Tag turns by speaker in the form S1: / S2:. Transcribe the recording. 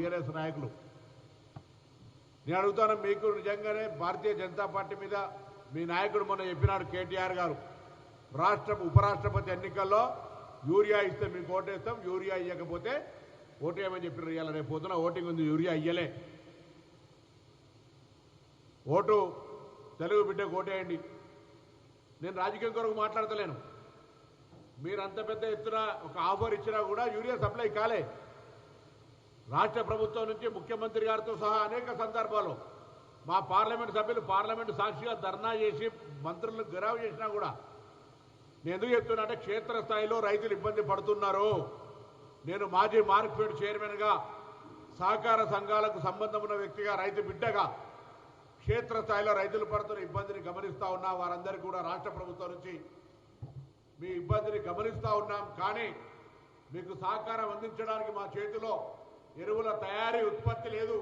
S1: TRS నాయకులు. నేను అడుగుతాను, మీకు నిజంగానే భారతీయ జనతా పార్టీ మీద మీ నాయకుడు మొన్న చెప్పినాడు కేటీఆర్ గారు, ఉపరాష్ట్రపతి ఎన్నికల్లో యూరియా ఇస్తే మీకు ఓటేస్తాం, యూరియా ఇవ్వకపోతే ఓటేయమని చెప్పినారు. ఇవాళ రేపు పొద్దున ఓటింగ్ ఉంది, యూరియా ఇయ్యలే. ఓటు తెలుగు బిడ్డకు ఓటేయండి. నేను రాజకీయం కొరకు మాట్లాడతలేను. మీరు అంత పెద్ద ఎత్తున ఒక ఆఫర్ ఇచ్చినా కూడా యూరియా సప్లై కాలే. రాష్ట్ర ప్రభుత్వం నుంచి ముఖ్యమంత్రి గారితో సహా అనేక సందర్భాల్లో మా పార్లమెంట్ సభ్యులు పార్లమెంటు సాక్షిగా ధర్నా చేసి మంత్రులను గెరావు చేసినా కూడా నేను ఎందుకు చెప్తున్నా అంటే, క్షేత్రస్థాయిలో రైతులు ఇబ్బంది పడుతున్నారు. నేను మాజీ మార్కెట్ చైర్మన్గా, సహకార సంఘాలకు సంబంధం ఉన్న వ్యక్తిగా, రైతు బిడ్డగా క్షేత్రస్థాయిలో రైతులు పడుతున్న ఇబ్బందిని గమనిస్తూ ఉన్నా. వారందరికీ కూడా రాష్ట్ర ప్రభుత్వం నుంచి మీ ఇబ్బందిని గమనిస్తూ ఉన్నాం. కానీ మీకు సహకారం అందించడానికి మా చేతిలో ఎరువుల తయారీ ఉత్పత్తి లేదు.